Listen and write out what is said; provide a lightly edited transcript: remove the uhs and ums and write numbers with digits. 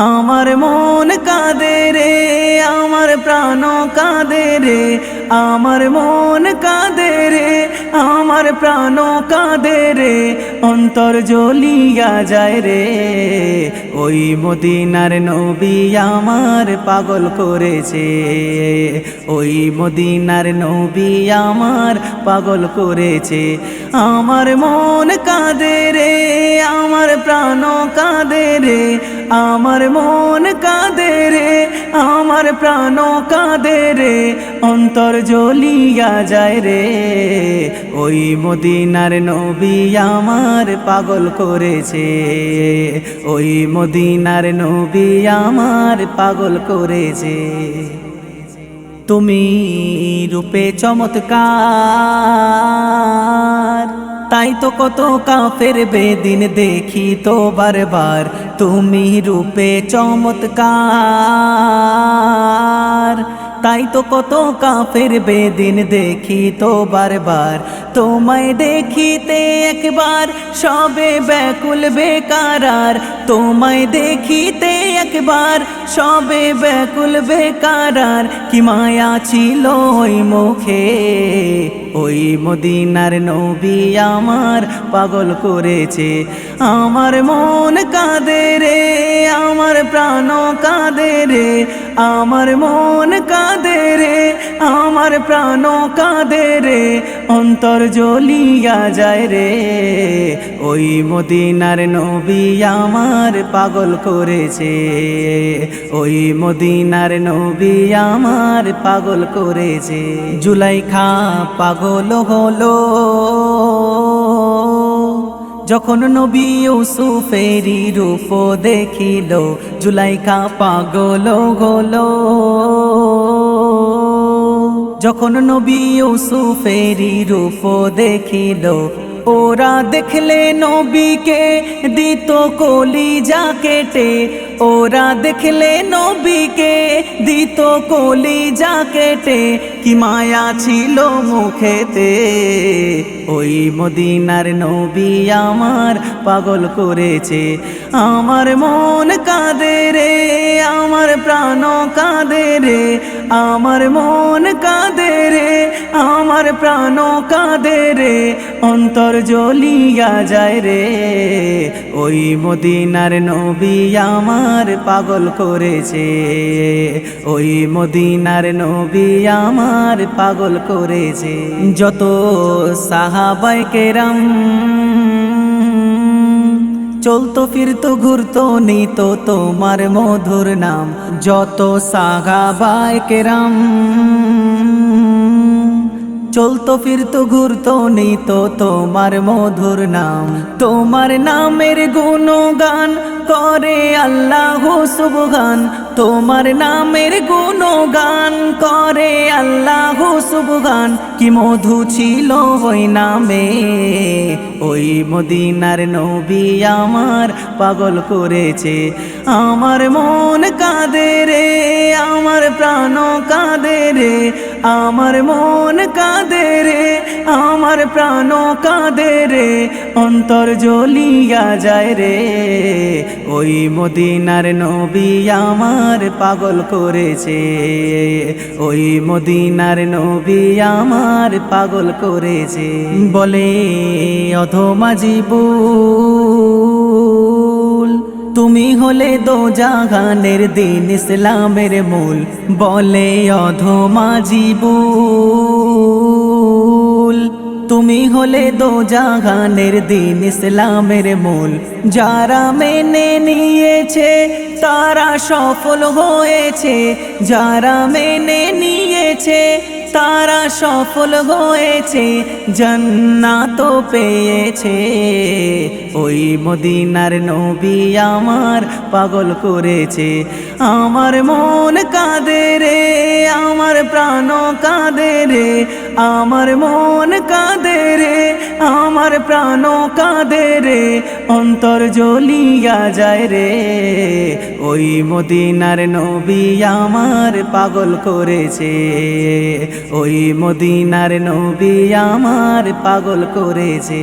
আমার মন কাঁদে রে, আমার প্রাণ কাঁদে রে, আমার মন কাঁদে রে, আমার প্রাণ কাঁদে রে, অন্তর জ্বলিয়া যায় রে। ওই মদিনার নবী আমার পাগল করেছে, ওই মদিনার নবী আমার পাগল করেছে। আমার মন কাঁদে রে, আমার প্রাণ কাঁদে রে, আমার মন কাঁদে রে, আমার প্রাণ কাঁদে রে, অন্তর জ্বলিয়া যায় রে। ওই মদিনার নবী আমার পাগল করেছে, ওই মদিনার নবী আমার পাগল করেছে। তুমি রূপে চমৎকার, তাই তো কত কাফের বেদিন দেখি তো বারবার। তুমি রূপে চমৎকার, তাই তো কত কাফের বেদিন দেখি তো বারবার। তোমায় দেখিতে একবার সবে ব্যাকুল বেকারার, তোমায় দেখিতে একবার সবে ব্যাকুল বেকারার। কি মায়া ছিল ওই মুখে, ওই মদিনার নবী আমার পাগল করেছে। আমার মন কাঁদে রে, আমার প্রাণ কাঁদে রে, আমার মন কাঁদে রে, আমার প্রাণ কাঁদে রে, অন্তর জ্বলিয়া যায় রে। ওই মদিনার নবী আমার পাগল করেছে, ওই মদিনার নবী আমার পাগল করেছে। জুলাইখা পাগল হলো যখন নবী ইউসুফেরি রূপ দেখিল, জুলাইখা পাগল হলো যখন নবী ইউসুফেরি রূপ দেখিল। ওরা দেখলে নবীকে দিত কলিজা কেটে, ওরা দেখলে নবীকে দিত কলিজা কেটে। কি মায়া ছিল মুখেতে, ওই মদিনার নবী আমার পাগল করেছে। আমার মন কাঁদে রে, আমার প্রাণ কাঁদে রে, আমার মন কাঁদে রে, আমার প্রাণ কাঁদে রে, অন্তর জ্বলিয়া যায় রে। ওই মদিনার নবী আমার পাগল করেছে, ওই মদিনার নবী আমার পাগল করেছে। যত সাহাবায়ে কেরাম চলতো ফিরতো ঘুরতো নিত তোমার মধুর নাম, যত সাহাবায়ে কেরাম চলতো ফিরতো ঘুরতো নিত তোমার মধুর নাম। তোমার নামের গুণগান করে আল্লাহ সুবহান, তোমার নামের গুণগান করে আল্লাহ সুবহান। কি মধু ছিল ওই নামে, ওই মদিনার নবী আমার পাগল করেছে। আমার মন কাঁদে রে, আমার প্রাণ কাঁদে রে, আমার মন কাঁদে রে, আমার প্রাণ কাঁদে রে, অন্তর জ্বলিয়া যায় রে। ওই মদিনার নবী আমার পাগল করেছে, ওই মদিনার নবী আমার পাগল করেছে। বলে অধমা জিবুল তুমি হলে দোজাহানের দিন ইসলামের মূল। বলে অধমা জিবুল তুমি হলে দোজাহানের দিন ইসলামের মূল। যারা মেনে নিয়েছে তারা সফল হয়েছে, যারা মেনে নিয়েছে তারা সফল হয়েছে, জান্নাত পেয়েছে। ওই মদিনার নবী আমার পাগল করেছে। আমার মন কাঁদে রে, আমার প্রাণ কাঁদে রে, আমার মন কাঁদে রে, আমার প্রাণ কাঁদে রে, অন্তর জ্বলিয়া যায় রে। ওই মদিনার নবী আমার পাগল করেছে, ওই মদিনার নবী আমার পাগল করেছে।